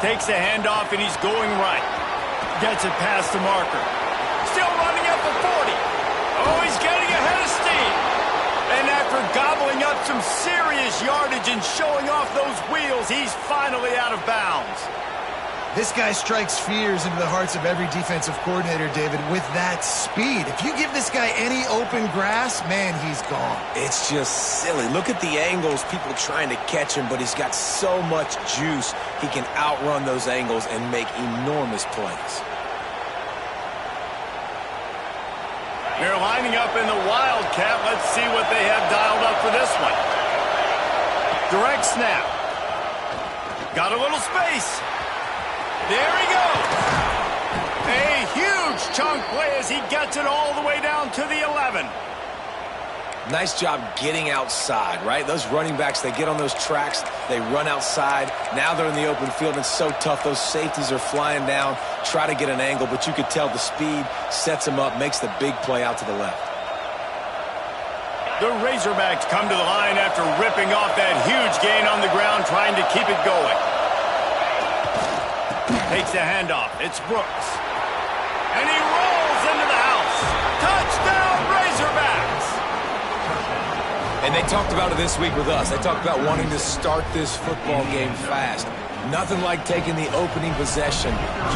Takes the handoff, and he's going right. Gets it past the marker. Still running at the 40. Oh, he's getting ahead of steam. And after gobbling up some serious yardage and showing off those wheels, he's finally out of bounds. This guy strikes fears into the hearts of every defensive coordinator, David, with that speed. If you give this guy any open grass, man, he's gone. It's just silly. Look at the angles, people trying to catch him, but he's got so much juice. He can outrun those angles and make enormous plays. They're lining up in the Wildcat. Let's see what they have dialed up for this one. Direct snap. Got a little space. There he goes. A huge chunk play as he gets it all the way down to the 11. Nice job getting outside, right? Those running backs, they get on those tracks, they run outside. Now they're in the open field. It's so tough. Those safeties are flying down, try to get an angle, but you could tell the speed sets them up, makes the big play out to the left. The Razorbacks come to the line after ripping off that huge gain on the ground, trying to keep it going. Takes the handoff. It's Brooks. And he rolls into the house. Touchdown, Razorbacks! And they talked about it this week with us. They talked about wanting to start this football game fast. Nothing like taking the opening possession,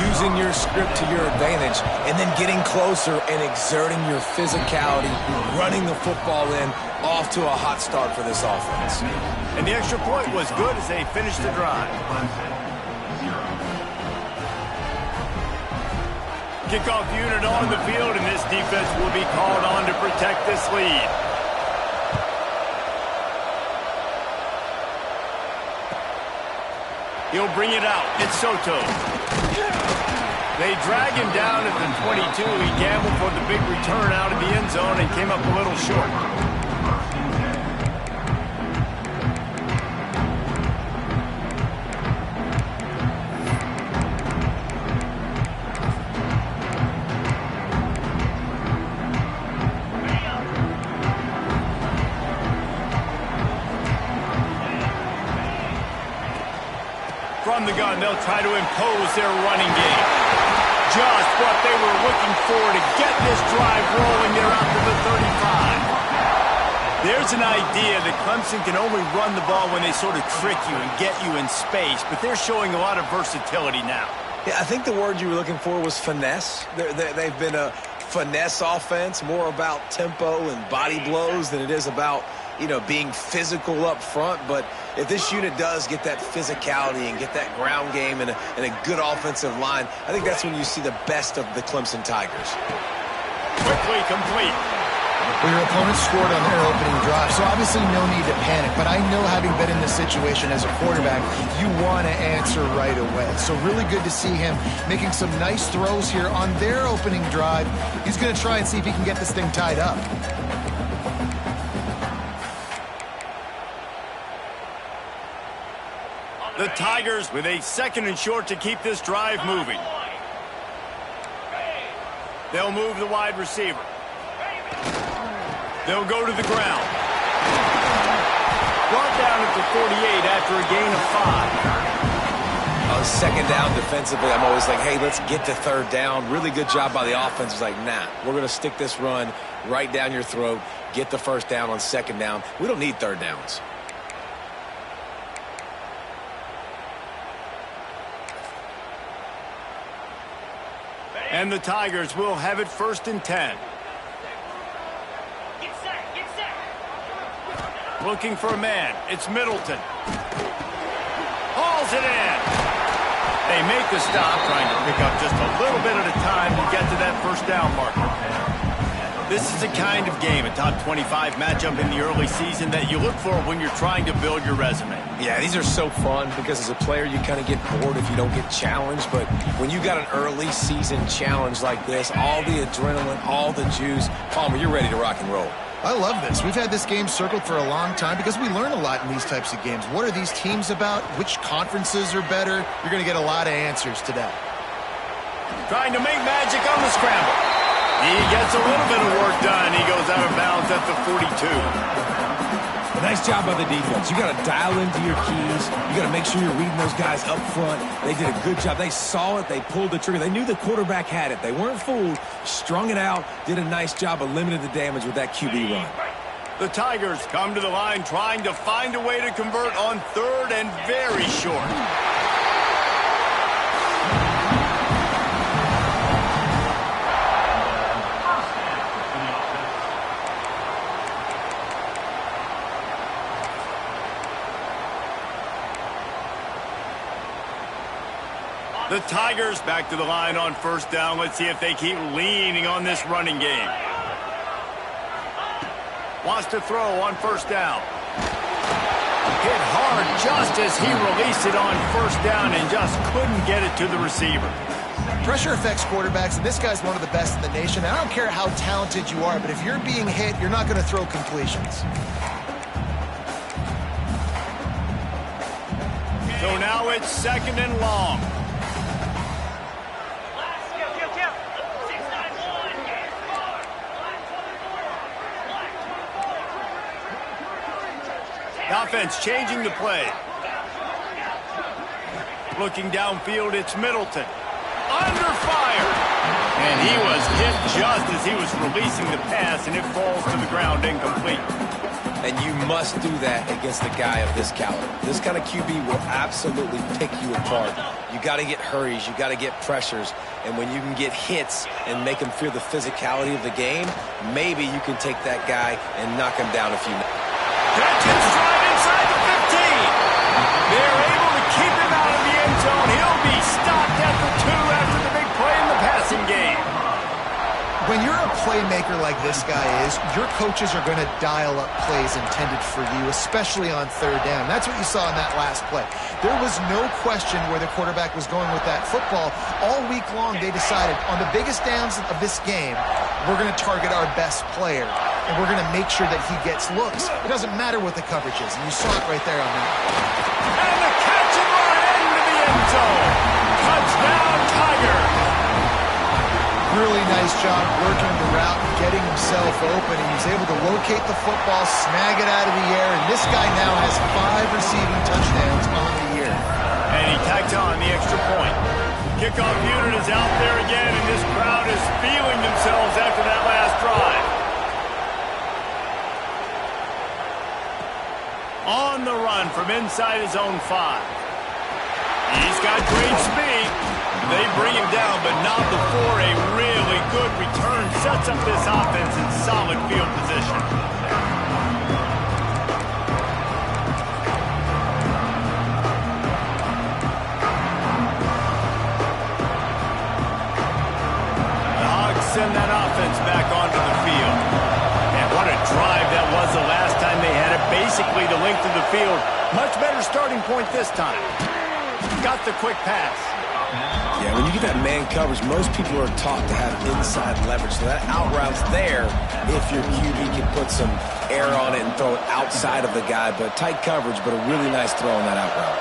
using your script to your advantage, and then getting closer and exerting your physicality, running the football in, off to a hot start for this offense. And the extra point was good as they finished the drive. Kickoff unit on the field, and this defense will be called on to protect this lead. He'll bring it out. It's Soto. They drag him down at the 22. He gambled for the big return out of the end zone and came up a little short. From the gun, they'll try to impose their running game. Just what they were looking for to get this drive rolling there out to the 35. There's an idea that Clemson can only run the ball when they sort of trick you and get you in space, but they're showing a lot of versatility now. Yeah, I think the word you were looking for was finesse. They've been a finesse offense, more about tempo and body blows than it is about, you know, being physical up front. But if this unit does get that physicality and get that ground game and a good offensive line, I think that's when you see the best of the Clemson Tigers. Quickly complete. Well, your opponent scored on their opening drive, so obviously no need to panic. But I know, having been in this situation as a quarterback, you want to answer right away. So really good to see him making some nice throws here on their opening drive. He's going to try and see if he can get this thing tied up. The Tigers with a 2nd and short to keep this drive moving. They'll move the wide receiver. They'll go to the ground. Brought down at the 48 after a gain of 5. On 2nd down defensively, I'm always like, hey, let's get to 3rd down. Really good job by the offense. It's like, nah, we're going to stick this run right down your throat, get the 1st down on 2nd down. We don't need 3rd downs. And the Tigers will have it 1st and 10. Looking for a man. It's Middleton. Hauls it in. They make the stop, trying to pick up just a little bit at a time to get to that 1st down marker. This is the kind of game, a top 25 matchup in the early season, that you look for when you're trying to build your resume. Yeah, these are so fun because as a player you kind of get bored if you don't get challenged. But when you got an early season challenge like this, all the adrenaline, all the juice, Palmer, you're ready to rock and roll. I love this. We've had this game circled for a long time because we learn a lot in these types of games. What are these teams about? Which conferences are better? You're going to get a lot of answers today. Trying to make magic on the scramble. He gets a little bit of work done. He goes out of bounds at the 42. Nice job by the defense. You got to dial into your keys. You got to make sure you're reading those guys up front. They did a good job. They saw it. They pulled the trigger. They knew the quarterback had it. They weren't fooled. Strung it out. Did a nice job of limiting the damage with that QB run. The Tigers come to the line trying to find a way to convert on third and very short. The Tigers back to the line on first down. Let's see if they keep leaning on this running game. Wants to throw on first down. Hit hard just as he released it on first down and just couldn't get it to the receiver. Pressure affects quarterbacks, and this guy's one of the best in the nation. I don't care how talented you are, but if you're being hit, you're not going to throw completions. So now it's second and long. Offense changing the play. Looking downfield, it's Middleton. Under fire. And he was hit just as he was releasing the pass, and it falls to the ground incomplete. And you must do that against a guy of this caliber. This kind of QB will absolutely pick you apart. You got to get hurries. You got to get pressures. And when you can get hits and make him feel the physicality of the game, maybe you can take that guy and knock him down a few minutes. Catches right inside the 15. They're able to keep him out of the end zone. He'll be stopped at the 2 after the big play in the passing game. When you're a playmaker like this guy is, your coaches are going to dial up plays intended for you, especially on third down. That's what you saw in that last play. There was no question where the quarterback was going with that football. All week long, they decided on the biggest downs of this game, we're going to target our best player, and we're going to make sure that he gets looks. It doesn't matter what the coverage is, and you saw it right there on that. And the catch and run into the end zone. Touchdown, Tiger. Really nice job working the route and getting himself open. And he's able to locate the football, snag it out of the air, and this guy now has 5 receiving touchdowns on the year. And he tacked on the extra point. Kickoff unit is out there again, and this crowd is feeling themselves after that last drive. On the run from inside his own 5. He's got great speed. They bring him down, but not before a really good return sets up this offense in solid field position. The Hogs send that offense back onto the field. And what a drive that was the last time they had it, basically the length of the field. Much better starting point this time. Got the quick pass. Yeah, when you get that man coverage, most people are taught to have inside leverage. So that out route's there if your QB can put some air on it and throw it outside of the guy. But tight coverage, but a really nice throw on that out route.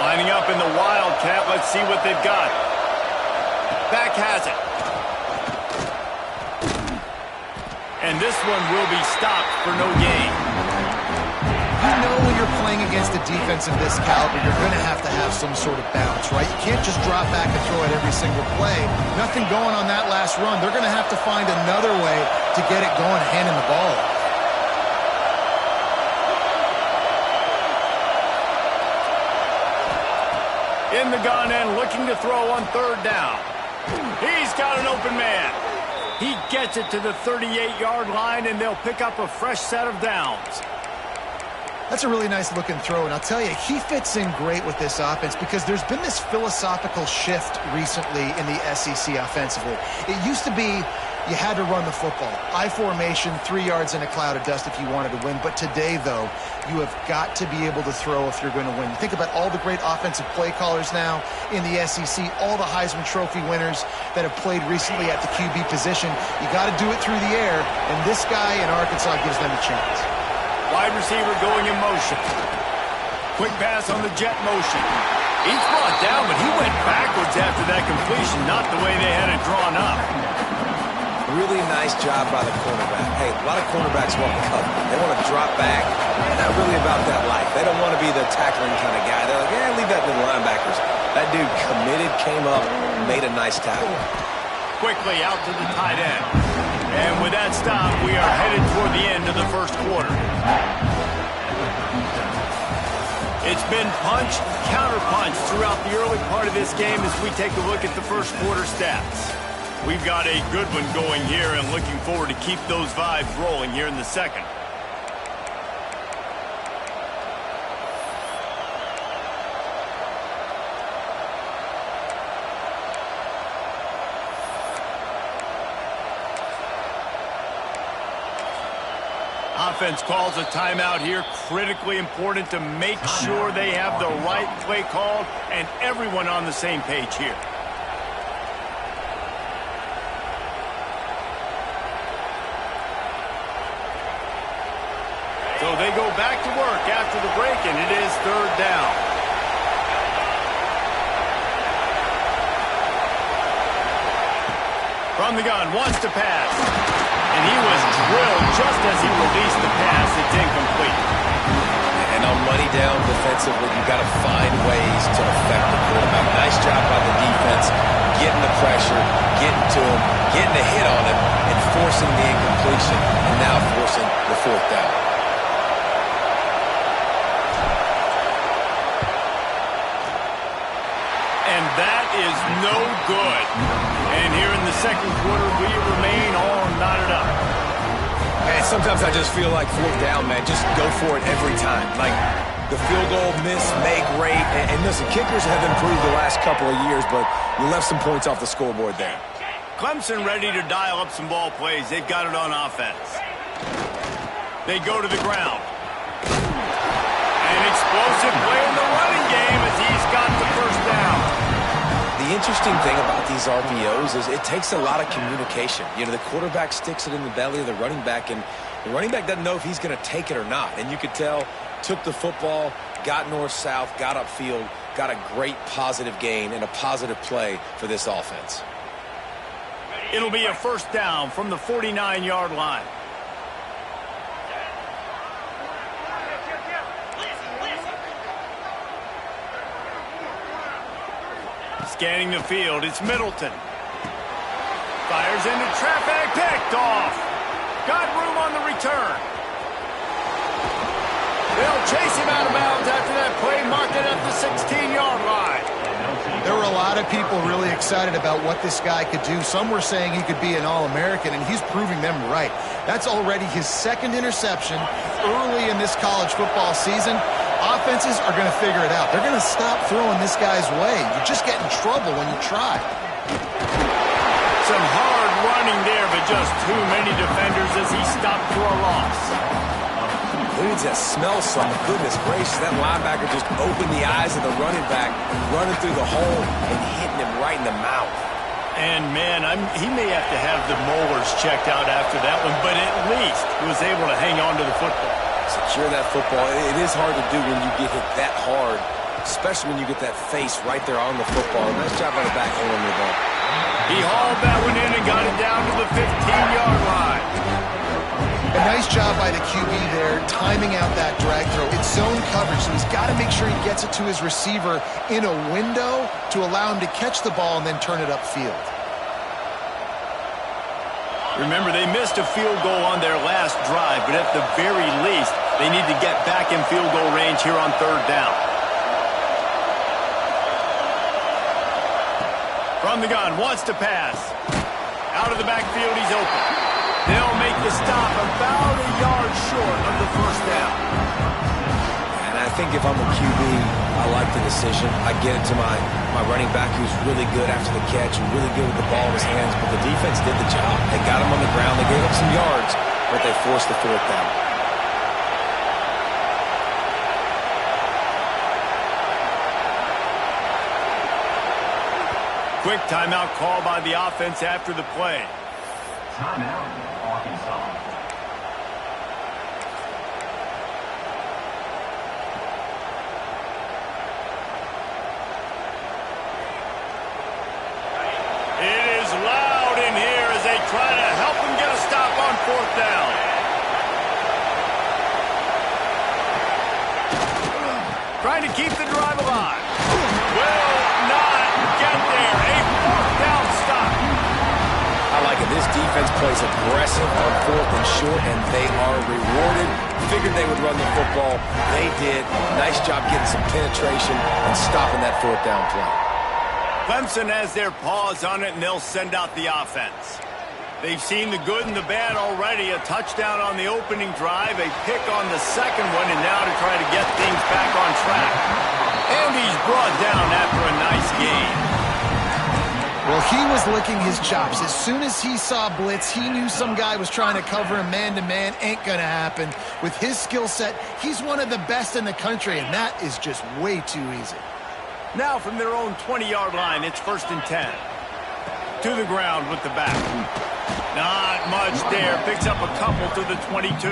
Lining up in the Wildcat. Let's see what they've got. Back has it. And this one will be stopped for no gain. You know when you're playing against a defense of this caliber, you're going to have some sort of bounce, right? You can't just drop back and throw it every single play. Nothing going on that last run. They're going to have to find another way to get it going, handing the ball off. In the gun and looking to throw on third down. He's got an open man. He gets it to the 38-yard line, and they'll pick up a fresh set of downs. That's a really nice looking throw, and I'll tell you, he fits in great with this offense because there's been this philosophical shift recently in the SEC offensively. It used to be you had to run the football. I formation, 3 yards in a cloud of dust if you wanted to win. But today, though, you have got to be able to throw if you're going to win. You think about all the great offensive play callers now in the SEC, all the Heisman Trophy winners that have played recently at the QB position. You got to do it through the air, and this guy in Arkansas gives them a chance. Wide receiver going in motion. Quick pass on the jet motion. He's brought down, but he went backwards after that completion, not the way they had it drawn up. Really nice job by the cornerback. Hey, a lot of cornerbacks want to cover. They want to drop back. They're not really about that life. They don't want to be the tackling kind of guy. They're like, yeah, leave that to the linebackers. That dude committed, came up, made a nice tackle. Quickly out to the tight end. And with that stop, we are headed toward the end of the first quarter. It's been punch, counter-punch throughout the early part of this game as we take a look at the first quarter stats. We've got a good one going here and looking forward to keep those vibes rolling here in the second. Offense calls a timeout here. Critically important to make sure they have the right play called and everyone on the same page here. So they go back to work after the break, and it is third down. From the gun, wants to pass. And he was drilled just as he released the pass. It's incomplete. And on money down defensively, you've got to find ways to affect the quarterback. Nice job by the defense, getting the pressure, getting to him, getting a hit on him, and forcing the incompletion, and now forcing the fourth down. And that is no good. And here in the second quarter, we remain all knotted up. And sometimes I just feel like fourth down, man. Just go for it every time. Like the field goal miss, make rate. And listen, kickers have improved the last couple of years, but you left some points off the scoreboard there. Clemson ready to dial up some ball plays. They've got it on offense. They go to the ground. An explosive play in the running game as he's got the first down. The interesting thing about these RPOs is it takes a lot of communication. You know, the quarterback sticks it in the belly of the running back, and the running back doesn't know if he's going to take it or not. And you could tell, took the football, got north-south, got upfield, got a great positive gain and a positive play for this offense. It'll be a first down from the 49-yard line. Scanning the field, it's Middleton. Fires into traffic, picked off. Got room on the return. They'll chase him out of bounds after that play, marked it at the 16-yard line. There were a lot of people really excited about what this guy could do. Some were saying he could be an All-American, and he's proving them right. That's already his second interception early in this college football season. Offenses are going to figure it out. They're going to stop throwing this guy's way. You just get in trouble when you try. Some hard running there, but just too many defenders as he stopped for a loss. Dudes that smell some. Goodness gracious, that linebacker just opened the eyes of the running back, running through the hole and hitting him right in the mouth. And, man, he may have to have the molars checked out after that one, but at least he was able to hang on to the football. Secure that football. It is hard to do when you get hit that hard, especially when you get that face right there on the football. Nice job by the back holding the ball. He hauled that one in and got it down to the 15-yard line. A nice job by the QB there, timing out that drag throw. It's zone coverage, so he's got to make sure he gets it to his receiver in a window to allow him to catch the ball and then turn it upfield. Remember, they missed a field goal on their last drive, but at the very least, they need to get back in field goal range here on third down. From the gun, wants to pass. Out of the backfield, he's open. They'll make the stop about a yard short of the first down. And I think if I'm a QB, I like the decision. I get it to my running back who's really good after the catch and really good with the ball in his hands, but the defense did the job. They got him on the ground. They gave up some yards, but they forced the fourth down. Quick timeout call by the offense after the play. Timeout, Arkansas. It is loud in here as they try to help stop on 4th down. Trying to keep the drive alive. Will not get there. A 4th down stop. I like it. This defense plays aggressive on 4th and short, and they are rewarded. Figured they would run the football. They did. Nice job getting some penetration and stopping that 4th down play. Clemson has their paws on it, and they'll send out the offense. They've seen the good and the bad already. A touchdown on the opening drive, a pick on the second one, and now to try to get things back on track. And he's brought down after a nice gain. Well, he was licking his chops. As soon as he saw blitz, he knew some guy was trying to cover him man-to-man. Ain't gonna happen. With his skill set, he's one of the best in the country, and that is just way too easy. Now from their own 20-yard line, it's 1st and 10. To the ground with the back. Not much there. Picks up a couple to the 22.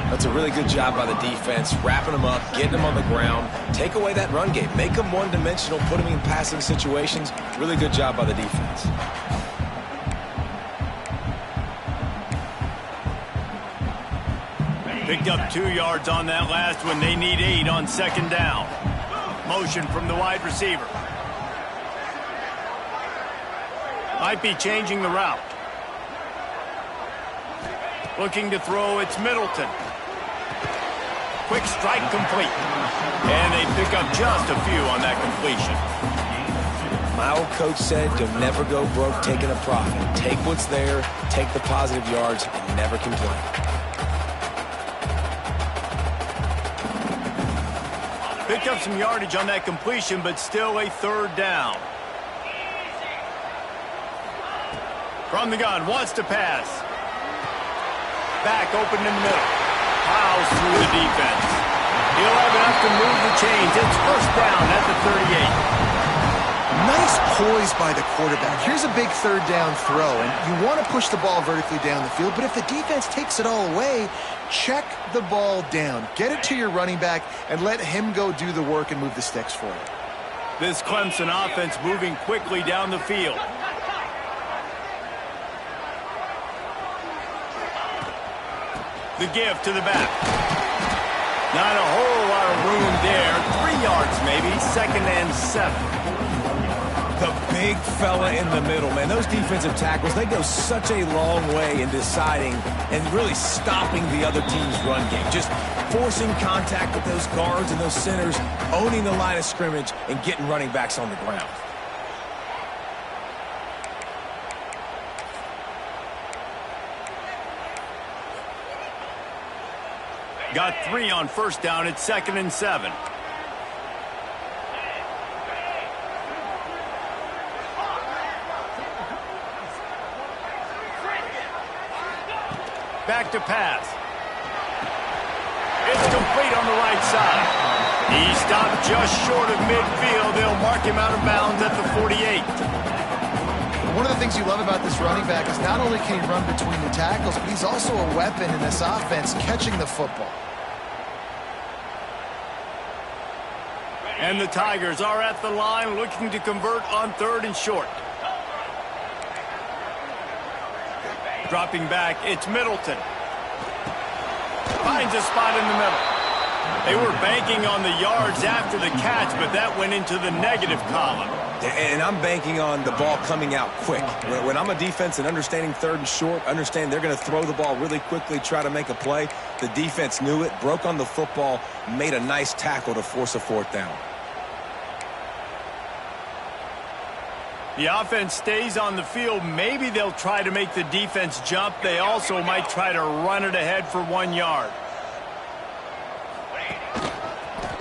That's a really good job by the defense, wrapping them up, getting them on the ground, take away that run game, make them one-dimensional, put them in passing situations. Really good job by the defense. Picked up 2 yards on that last one. They need 8 on 2nd down. Motion from the wide receiver. Might be changing the route. Looking to throw, it's Middleton. Quick strike complete. And they pick up just a few on that completion. My old coach said you'll never go broke taking a profit. Take what's there, take the positive yards, and never complain. Picked up some yardage on that completion, but still a 3rd down. From the gun, wants to pass. Back open in the middle. Plows through the defense. He'll have enough to move the chains. It's 1st down at the 38. Nice poise by the quarterback. Here's a big 3rd down throw, and you want to push the ball vertically down the field, but if the defense takes it all away, check the ball down. Get it to your running back and let him go do the work and move the sticks for you. This Clemson offense moving quickly down the field. The give to the back. Not a whole lot of room there. 3 yards maybe. 2nd and 7. The big fella in the middle, man. Those defensive tackles, they go such a long way in deciding and really stopping the other team's run game. Just forcing contact with those guards and those centers, owning the line of scrimmage, and getting running backs on the ground. Got 3 on 1st down. It's 2nd and 7. Back to pass. It's complete on the right side. He stopped just short of midfield. They'll mark him out of bounds at the 48. One of the things you love about this running back is not only can he run between the tackles, but he's also a weapon in this offense, catching the football. And the Tigers are at the line looking to convert on 3rd and short. Dropping back, it's Middleton. Finds a spot in the middle. They were banking on the yards after the catch, but that went into the negative column. And I'm banking on the ball coming out quick. When I'm a defense and understanding 3rd and short, understand they're going to throw the ball really quickly, try to make a play. The defense knew it, broke on the football, made a nice tackle to force a 4th down. The offense stays on the field. Maybe they'll try to make the defense jump. They also might try to run it ahead for 1 yard.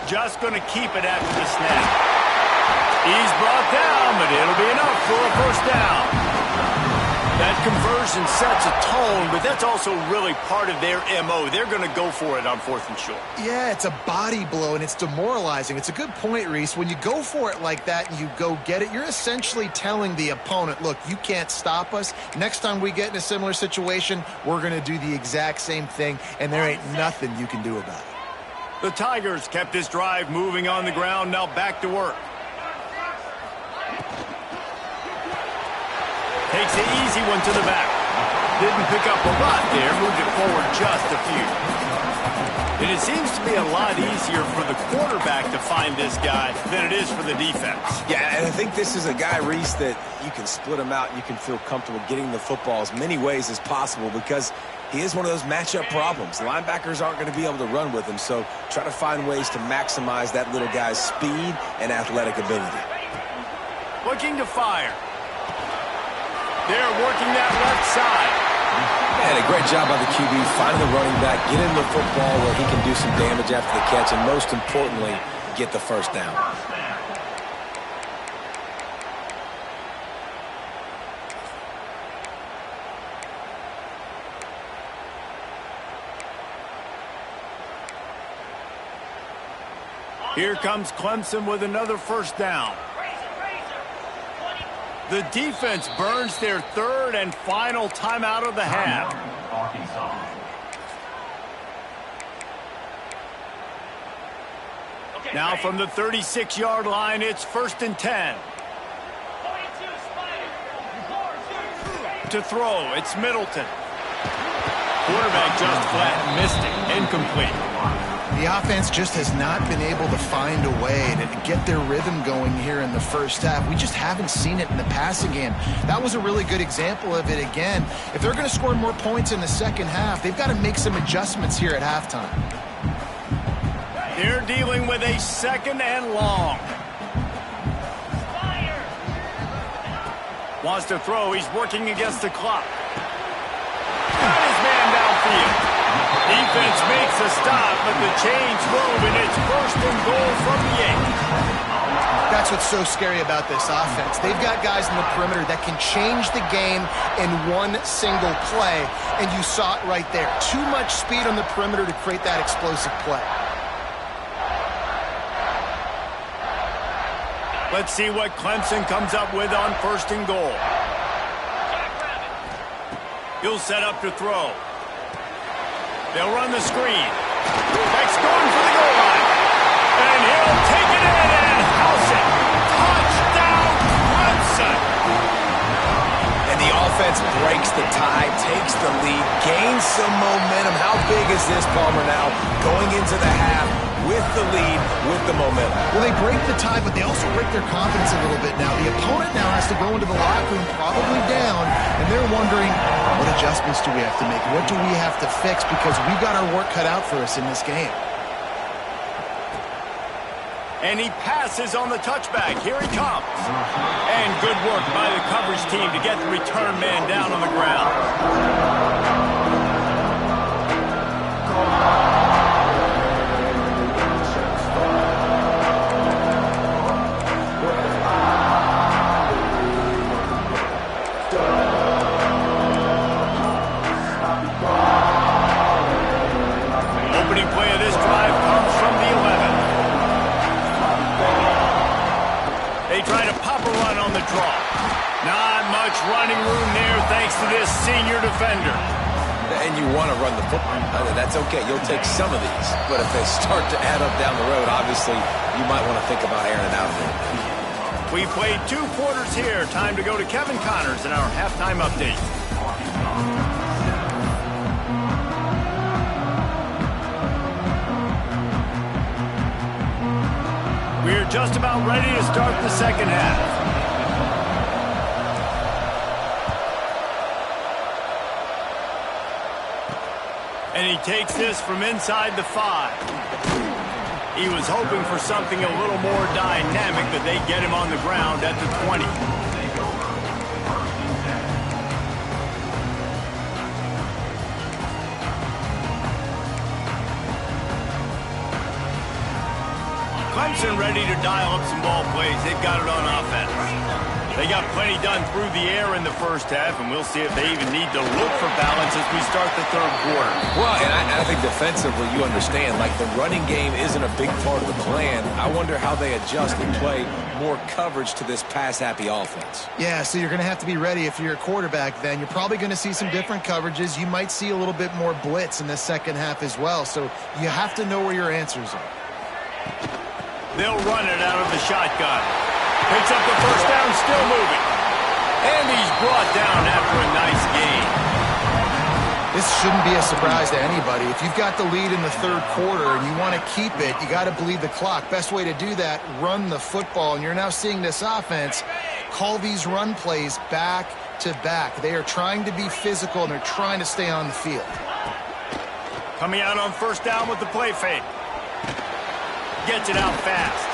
Just going to keep it after the snap. He's brought down, but it'll be enough for a 1st down. That conversion sets a tone, but that's also really part of their MO. They're going to go for it on 4th and short. Yeah, it's a body blow, and it's demoralizing. It's a good point, Reese. When you go for it like that and you go get it, you're essentially telling the opponent, look, you can't stop us. Next time we get in a similar situation, we're going to do the exact same thing, and there ain't nothing you can do about it. The Tigers kept this drive moving on the ground, now back to work. Takes the easy one to the back. Didn't pick up a lot there, moved it forward just a few. And it seems to be a lot easier for the quarterback to find this guy than it is for the defense. Yeah, and I think this is a guy, Reese, that you can split him out. You can feel comfortable getting the football as many ways as possible because he is one of those matchup problems. Linebackers aren't going to be able to run with him, so try to find ways to maximize that little guy's speed and athletic ability. Looking to fire. They're working that left side. And a great job by the QB finding the running back, get him the football where he can do some damage after the catch, and most importantly, get the first down. Here comes Clemson with another first down. The defense burns their third and final timeout of the half. Arkansas. Now from the 36-yard line, it's 1st and 10. To throw, it's Middleton. Quarterback just flat missed it. Incomplete. The offense just has not been able to find a way to get their rhythm going here in the first half. We just haven't seen it in the passing game. That was a really good example of it again. If they're going to score more points in the second half, they've got to make some adjustments here at halftime. They're dealing with a second and long. Wants to throw. He's working against the clock. Got his man downfield. Defense makes a stop, but the chains move, and it's 1st and goal from the 8. That's what's so scary about this offense. They've got guys in the perimeter that can change the game in one single play, and you saw it right there. Too much speed on the perimeter to create that explosive play. Let's see what Clemson comes up with on 1st and goal. He'll set up to throw. They'll run the screen. Beck's going for the goal line. And he'll take it in and house it. Touchdown, Clemson. And the offense breaks the tie, takes the lead, gains some momentum. How big is this, Palmer, now going into the half with the lead, with the momentum? Well, they break the tie, but they also break their confidence a little bit now. The opponent now has to go into the locker room probably down, and they're wondering, what adjustments do we have to make? What do we have to fix? Because we've got our work cut out for us in this game. And he passes on the touchback. Here he comes. And good work by the coverage team to get the return man down on the ground. Opening play of this drive comes from the 11. They try to pop a run on the draw. Not much running room there thanks to this senior defender. And you want to run the football. That's okay. You'll take some of these. But if they start to add up down the road, obviously, you might want to think about airing it out a little. We played 2 quarters here. Time to go to Kevin Connors in our halftime update. We're just about ready to start the second half. And he takes this from inside the 5. He was hoping for something a little more dynamic, but they get him on the ground at the 20. Clemson ready to dial up some ball plays. They've got it on offense. They got plenty done through the air in the first half, and we'll see if they even need to look for balance as we start the third quarter. Well, and I think defensively, you understand, like the running game isn't a big part of the plan. I wonder how they adjust and play more coverage to this pass-happy offense. Yeah, so you're going to have to be ready if you're a quarterback then. You're probably going to see some different coverages. You might see a little bit more blitz in the second half as well, so you have to know where your answers are. They'll run it out of the shotgun. Picks up the first down, still moving. And he's brought down after a nice gain. This shouldn't be a surprise to anybody. If you've got the lead in the third quarter and you want to keep it, you got to bleed the clock. Best way to do that, run the football. And you're now seeing this offense call these run plays back to back. They are trying to be physical, and they're trying to stay on the field. Coming out on first down with the play fake. Gets it out fast.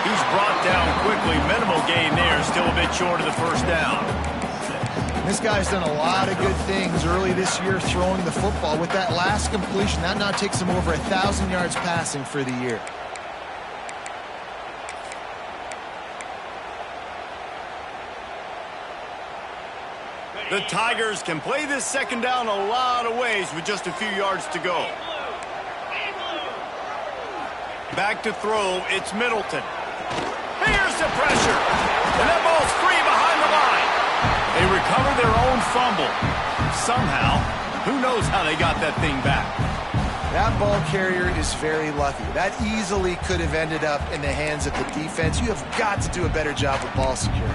He's brought down quickly. Minimal gain there. Still a bit short of the first down. This guy's done a lot of good things early this year throwing the football. With that last completion, that now takes him over 1,000 yards passing for the year. The Tigers can play this second down a lot of ways with just a few yards to go. Back to throw, it's Middleton. Here's the pressure. And that ball's free behind the line. They recover their own fumble. Somehow, who knows how they got that thing back. That ball carrier is very lucky. That easily could have ended up in the hands of the defense. You have got to do a better job with ball security.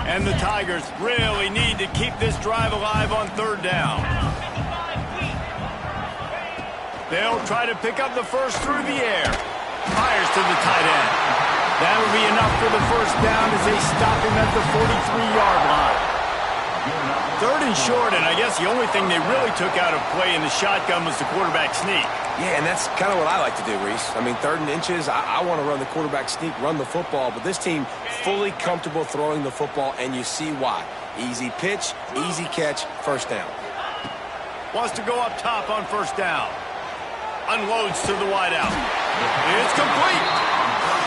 And the Tigers really need to keep this drive alive on third down. They'll try to pick up the first through the air. Fires to the tight end. That'll be enough for the first down as they stop him at the 43-yard line. Third and short, and I guess the only thing they really took out of play in the shotgun was the quarterback sneak. Yeah, and that's kind of what I like to do, Reese. I mean, 3rd and inches, I want to run the quarterback sneak, run the football, but this team fully comfortable throwing the football, and you see why. Easy pitch, easy catch, first down. Wants to go up top on first down. Unloads to the wideout. It's complete.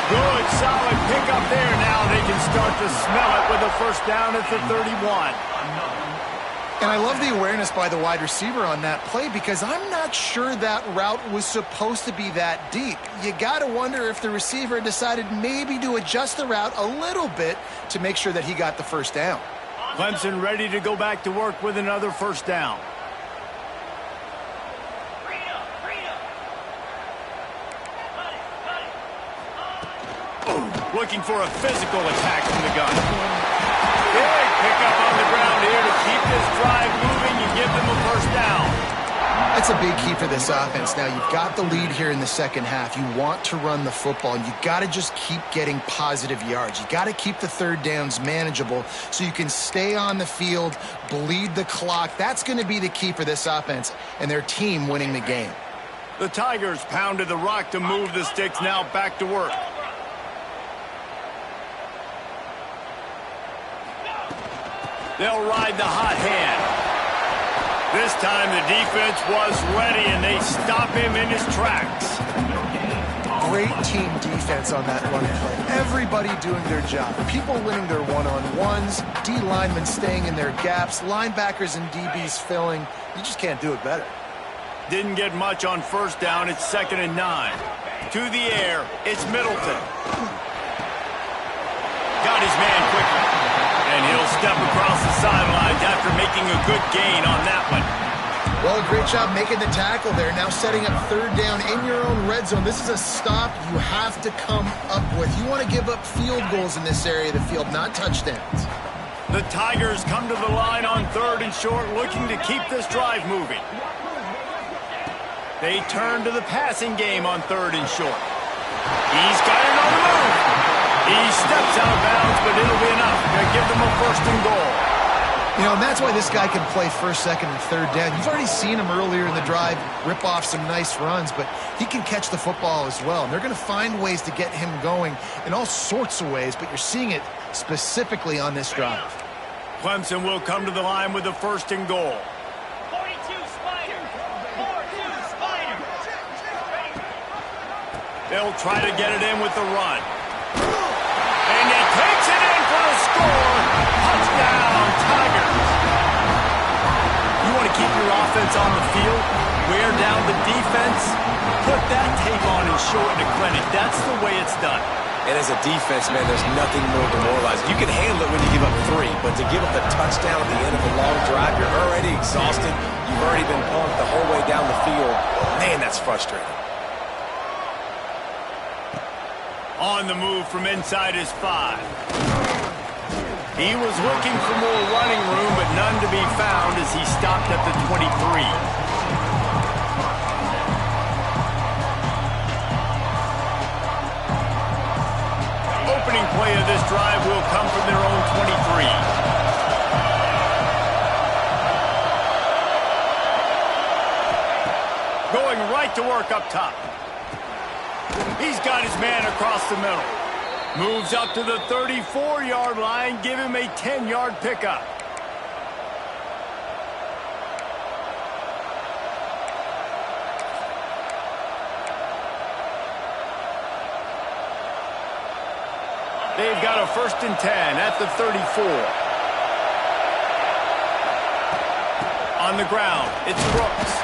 Good, solid pickup there. Now they can start to smell it with a first down at the 31. And I love the awareness by the wide receiver on that play because I'm not sure that route was supposed to be that deep. You got to wonder if the receiver decided maybe to adjust the route a little bit to make sure that he got the first down. Clemson ready to go back to work with another first down. Looking for a physical attack from the gun. Big pickup on the ground here to keep this drive moving and give them a first down. That's a big key for this offense. Now, you've got the lead here in the second half. You want to run the football, and you got to just keep getting positive yards. You got to keep the third downs manageable so you can stay on the field, bleed the clock. That's going to be the key for this offense and their team winning the game. The Tigers pounded the rock to move the sticks, now back to work. They'll ride the hot hand. This time the defense was ready, and they stop him in his tracks. Great team defense on that run play. Everybody doing their job. People winning their one-on-ones, D linemen staying in their gaps, linebackers and DBs filling. You just can't do it better. Didn't get much on first down. It's 2nd and 9. To the air, it's Middleton. Got his man quickly. And he'll step across the sidelines after making a good gain on that one. Well, great job making the tackle there. Now setting up third down in your own red zone. This is a stop you have to come up with. You want to give up field goals in this area of the field, not touchdowns. The Tigers come to the line on 3rd and short, looking to keep this drive moving. They turn to the passing game on 3rd and short. He's got it on the move. He steps out of bounds, but it'll be enough to give them a 1st and goal. You know, and that's why this guy can play 1st, 2nd, and 3rd down. You've already seen him earlier in the drive rip off some nice runs, but he can catch the football as well. And they're going to find ways to get him going in all sorts of ways, but you're seeing it specifically on this drive. Clemson will come to the line with a 1st and goal. 42 Spider. 4-2 Spider. They'll try to get it in with the run. And he takes it in for the score. Touchdown, Tigers. You want to keep your offense on the field, wear down the defense, put that tape on and show it to credit. That's the way it's done. And as a defense, man, there's nothing more demoralizing. You can handle it when you give up 3, but to give up the touchdown at the end of a long drive, you're already exhausted. You've already been punked the whole way down the field. Man, that's frustrating. On the move from inside his 5. He was looking for more running room, but none to be found as he stopped at the 23. Opening play of this drive will come from their own 23. Going right to work up top. He's got his man across the middle. Moves up to the 34-yard line. Give him a 10-yard pickup. They've got a 1st and 10 at the 34. On the ground, it's Brooks.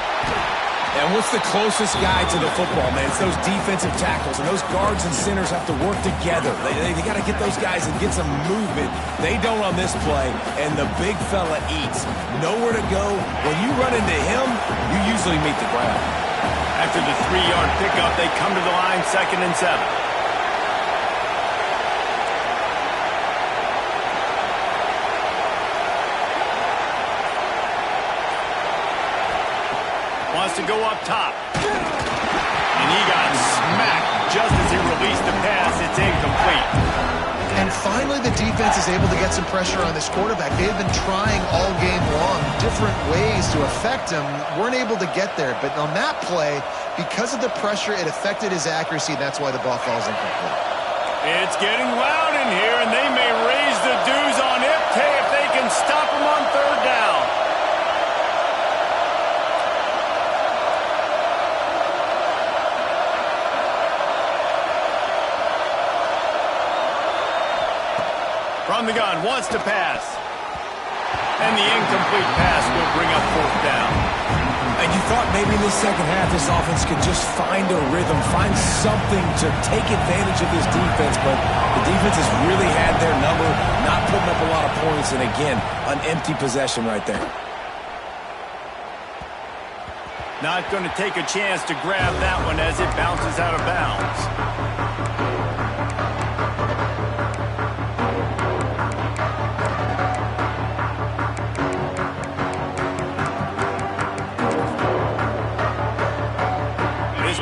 And what's the closest guy to the football, man? It's those defensive tackles, and those guards and centers have to work together. They got to get those guys and get some movement. They don't on this play, and the big fella eats. Nowhere to go. When you run into him, you usually meet the ground. After the 3-yard pickup, they come to the line 2nd and 7. Wants to go up top. And he got smacked just as he released the pass. It's incomplete. And finally, the defense is able to get some pressure on this quarterback. They've been trying all game long different ways to affect him. Weren't able to get there. But on that play, because of the pressure, it affected his accuracy. That's why the ball falls incomplete. It's getting loud in here, and they may raise the dues on Ipte if they can stop him on 3rd down. From the gun, wants to pass. And the incomplete pass will bring up 4th down. And you thought maybe in the second half this offense could just find a rhythm, find something to take advantage of this defense, but the defense has really had their number, not putting up a lot of points, and again, an empty possession right there. Not going to take a chance to grab that one as it bounces out of bounds.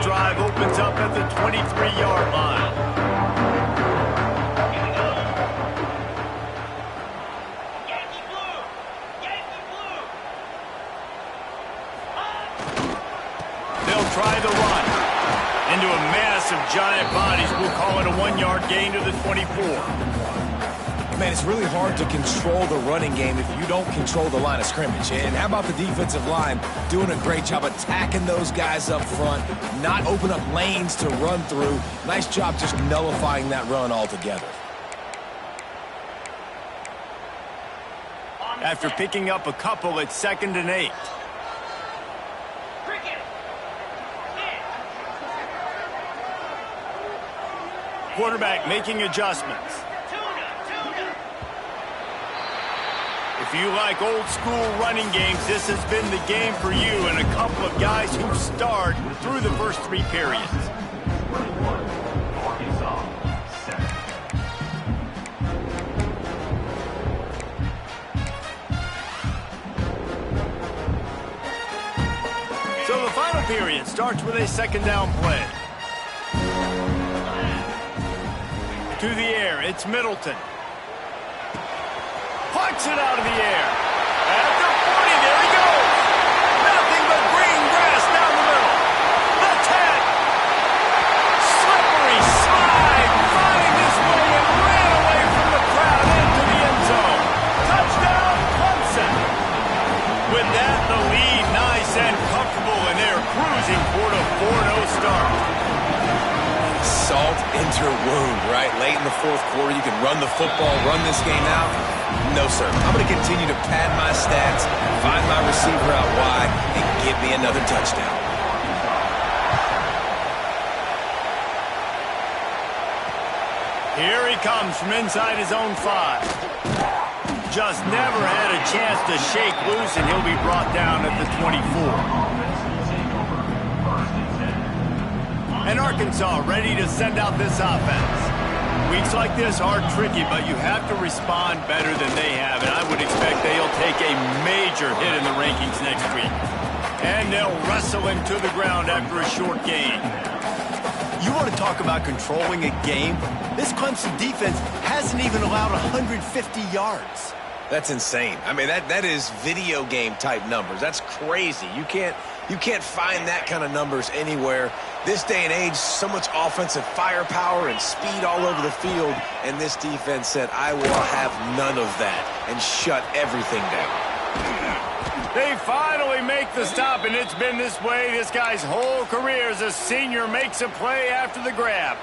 Drive opens up at the 23-yard line. Yankee blue! Yankee blue! They'll try the run. Into a mass of giant bodies. We'll call it a 1-yard gain to the 24. Man, it's really hard to control the running game if you don't control the line of scrimmage. And how about the defensive line doing a great job attacking those guys up front, not open up lanes to run through. Nice job just nullifying that run altogether. After picking up a couple, it's 2nd and 8. Quarterback making adjustments. If you like old school running games, this has been the game for you and a couple of guys who starred through the first 3 periods. Arkansas, 7. So the final period starts with a 2nd down play. To the air, it's Middleton. Plucks it out of the air. At the 40, there he goes. Nothing but green grass down the middle. The 10. Slippery slide. Find his way and ran away from the crowd into the end zone. Touchdown, Clemson. With that, the lead nice and comfortable, and they're cruising toward a 4-0 start. Salt into your wound, right? Late in the 4th quarter, you can run the football, run this game out. No, sir. I'm going to continue to pad my stats, find my receiver out wide, and give me another touchdown. Here he comes from inside his own 5. Just never had a chance to shake loose, and he'll be brought down at the 24. And Arkansas ready to send out this offense. Weeks like this are tricky, but you have to respond better than they have, and I would expect they'll take a major hit in the rankings next week. And they'll wrestle him to the ground after a short gain. You want to talk about controlling a game? This Clemson defense hasn't even allowed 150 yards. That's insane. I mean, that is video game type numbers. That's crazy. You can't find that kind of numbers anywhere. This day and age, so much offensive firepower and speed all over the field, and this defense said, I will have none of that, and shut everything down. They finally make the stop, and it's been this way this guy's whole career as a senior makes a play after the grab.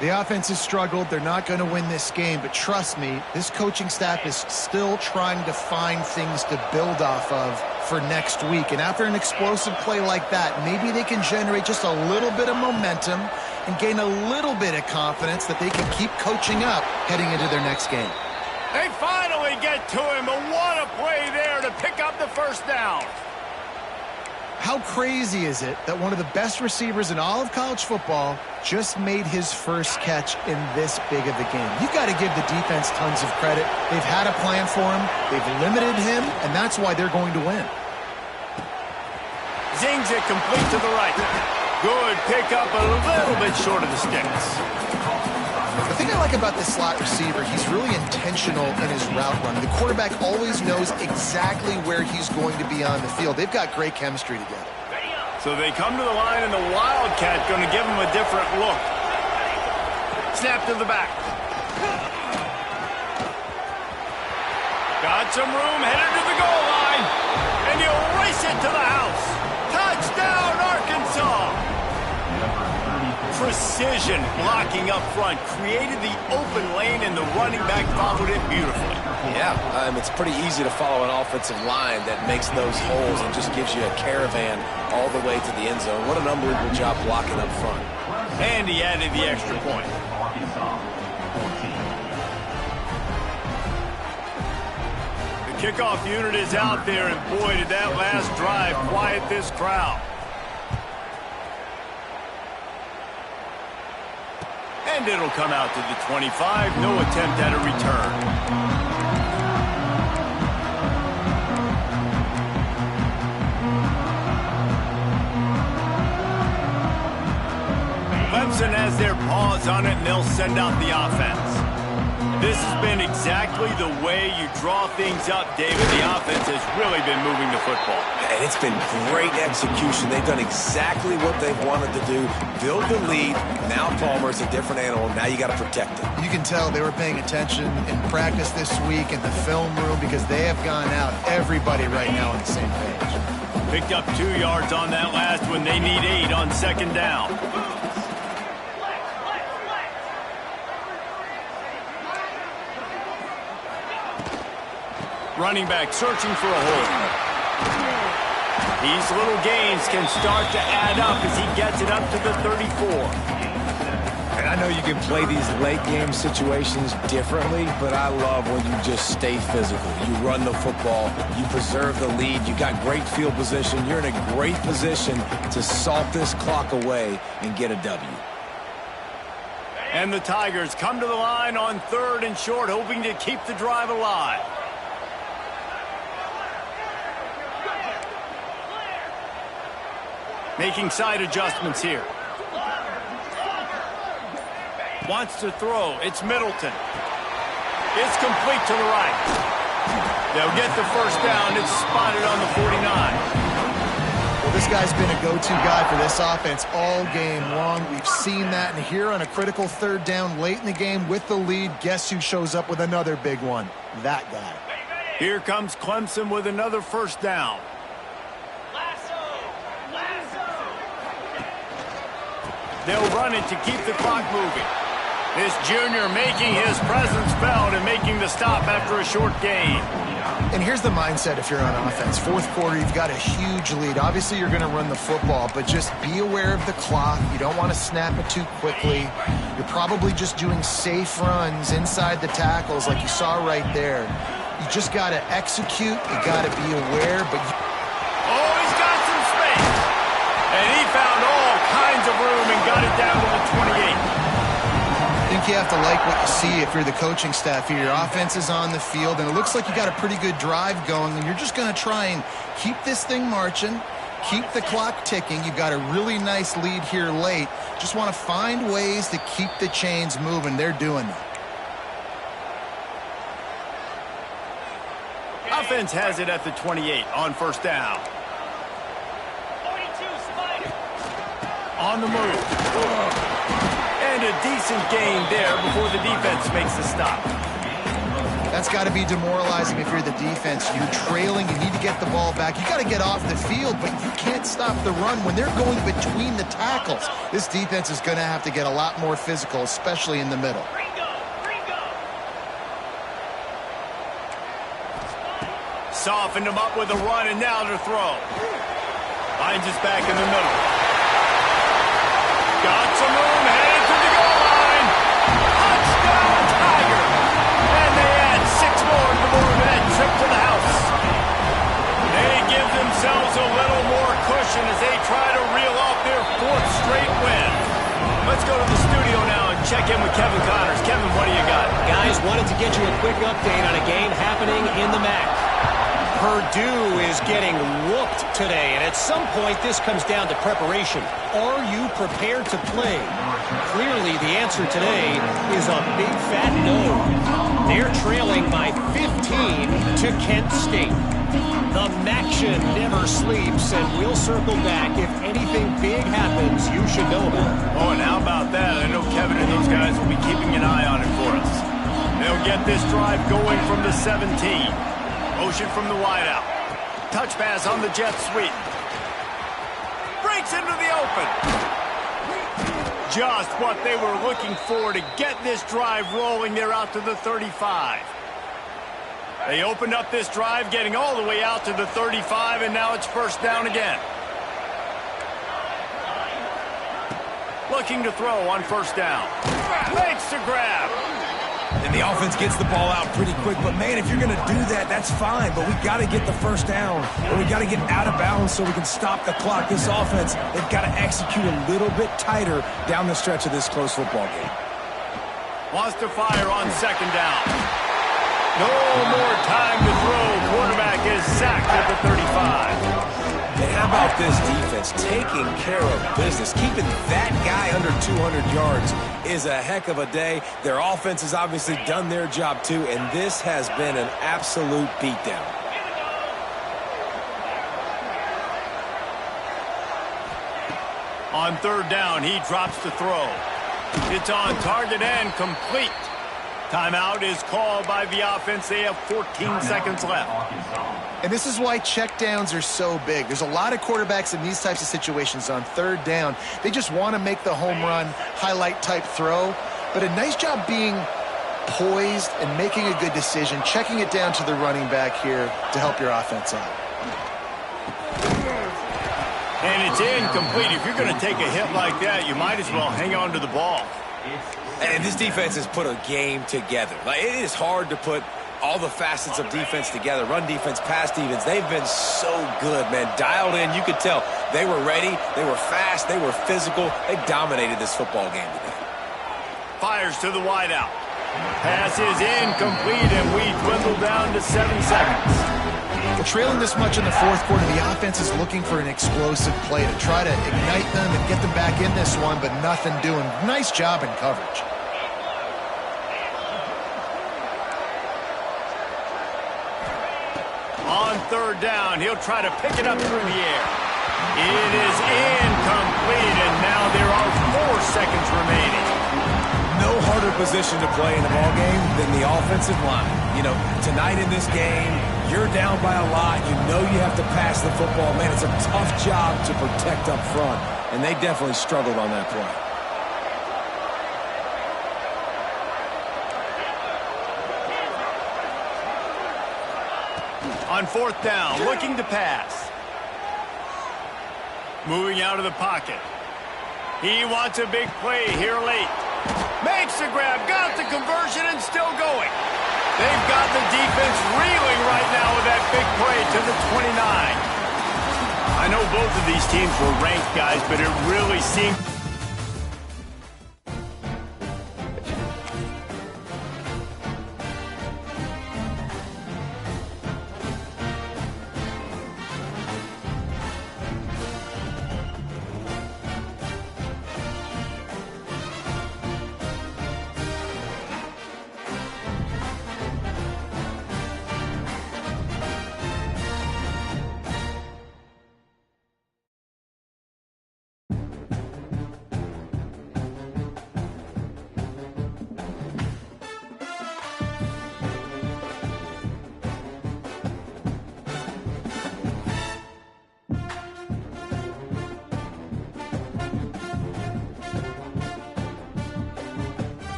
The offense has struggled. They're not going to win this game, but trust me, this coaching staff is still trying to find things to build off of for next week. And after an explosive play like that, maybe they can generate just a little bit of momentum and gain a little bit of confidence that they can keep coaching up heading into their next game. They finally get to him, but what a play there to pick up the first down. How crazy is it that one of the best receivers in all of college football just made his first catch in this big of a game? You've got to give the defense tons of credit. They've had a plan for him. They've limited him, and that's why they're going to win. Zings it complete to the right. Good pickup, a little bit short of the sticks. The thing I like about this slot receiver, he's really intentional in his route run. The quarterback always knows exactly where he's going to be on the field. They've got great chemistry together. So they come to the line, and the Wildcat going to give him a different look. Snap to the back. Got some room, headed to the goal line, and he'll race it to the house. Touchdown, Arkansas! Precision blocking up front, created the open lane, and the running back followed it beautifully. Yeah, it's pretty easy to follow an offensive line that makes those holes and just gives you a caravan all the way to the end zone. What an unbelievable job blocking up front. And he added the extra point. The kickoff unit is out there, and boy, did that last drive quiet this crowd. And it'll come out to the 25. No attempt at a return. Clemson has their paws on it, and they'll send out the offense. This has been exactly the way you draw things up, David. The offense has really been moving the football. And it's been great execution. They've done exactly what they've wanted to do. Build the lead. Now Palmer's a different animal. Now you got to protect it. You can tell they were paying attention in practice this week in the film room because they have gone out, everybody right now on the same page. Picked up 2 yards on that last one. They need 8 on second down. Running back searching for a hole. These little gains can start to add up as he gets it up to the 34. And I know you can play these late game situations differently, but I love when you just stay physical. You run the football, you preserve the lead, you got great field position, you're in a great position to salt this clock away and get a W. And the Tigers come to the line on 3rd and short, hoping to keep the drive alive. Making side adjustments here. Wants to throw. It's Middleton. It's complete to the right. They'll get the first down. It's spotted on the 49. Well, this guy's been a go-to guy for this offense all game long. We've seen that, and here on a critical 3rd down late in the game with the lead, guess who shows up with another big one? That guy. Here comes Clemson with another first down. They'll run it to keep the clock moving. This junior making his presence felt and making the stop after a short gain. And here's the mindset if you're on offense. 4th quarter, you've got a huge lead. Obviously, you're going to run the football, but just be aware of the clock. You don't want to snap it too quickly. You're probably just doing safe runs inside the tackles like you saw right there. You just got to execute. You got to be aware, but... Oh, he's got some space. And he found all kinds of room and got it down to the 28. I think you have to like like what you see if you're the coaching staff here. Your offense is on the field, and it looks like you got a pretty good drive going, and you're just going to try and keep this thing marching, keep the clock ticking. You've got a really nice lead here late. Just want to find ways to keep the chains moving. They're doing that. Offense has it at the 28 on first down. 42, Spider. On the move. And a decent gain there before the defense makes the stop. That's got to be demoralizing if you're the defense. You're trailing. You need to get the ball back. You got to get off the field, but you can't stop the run when they're going between the tackles. This defense is going to have to get a lot more physical, especially in the middle. Ringo, Ringo. Softened him up with a run, and now to throw. Finds his back in the middle. Got some room, headed to the goal line. Touchdown, Tiger. And they add 6 more to the Moorhead trip to the house. They give themselves a little more cushion as they try to reel off their 4th straight win. Let's go to the studio now and check in with Kevin Connors. Kevin, what do you got? Guys, wanted to get you a quick update on a game happening in the MAC. Purdue is getting whooped today, and at some point this comes down to preparation. Are you prepared to play? Clearly the answer today is a big fat no. They're trailing by 15 to Kent State. The Maction never sleeps, and we'll circle back. If anything big happens, you should know about it. Oh, and how about that? I know Kevin and those guys will be keeping an eye on it for us. They'll get this drive going from the 17. Motion from the wideout. Touch pass on the jet sweep. Breaks into the open. Just what they were looking for to get this drive rolling. They're out to the 35. They opened up this drive, getting all the way out to the 35, and now it's first down again. Looking to throw on first down. Makes the grab. And the offense gets the ball out pretty quick. But, man, if you're going to do that, that's fine. But we got to get the first down, and we got to get out of bounds so we can stop the clock. This offense, they've got to execute a little bit tighter down the stretch of this close football game. Wants to fire on second down. No more time to throw. Quarterback is sacked at the 35. And how about this defense taking care of business? Keeping that guy under 200 yards is a heck of a day. Their offense has obviously done their job too, and this has been an absolute beatdown. On third down, he drops to throw. It's on target and complete. Timeout is called by the offense. They have 14 seconds left. And this is why checkdowns are so big. There's a lot of quarterbacks in these types of situations on third down. They just want to make the home run, highlight type throw. But a nice job being poised and making a good decision, checking it down to the running back here to help your offense out. And it's incomplete. If you're going to take a hit like that, you might as well hang on to the ball. And this defense has put a game together. Like, it is hard to put all the facets of defense together. Run defense, pass defense. They've been so good, man. Dialed in. You could tell they were ready. They were fast. They were physical. They dominated this football game today. Fires to the wideout. Pass is incomplete, and we dwindle down to 7 seconds. Well, trailing this much in the fourth quarter, the offense is looking for an explosive play to try to ignite them and get them back in this one, but nothing doing. Nice job in coverage. On third down, he'll try to pick it up through the air. It is incomplete, and now there are 4 seconds remaining. No harder position to play in the ball game than the offensive line. You know, tonight in this game, you're down by a lot. You know you have to pass the football. Man, it's a tough job to protect up front, and they definitely struggled on that play. On fourth down, looking to pass. Moving out of the pocket. He wants a big play here late. Makes the grab, got the conversion, and still going. They've got the defense reeling right now with that big play to the 29. I know both of these teams were ranked, guys, but it really seemed...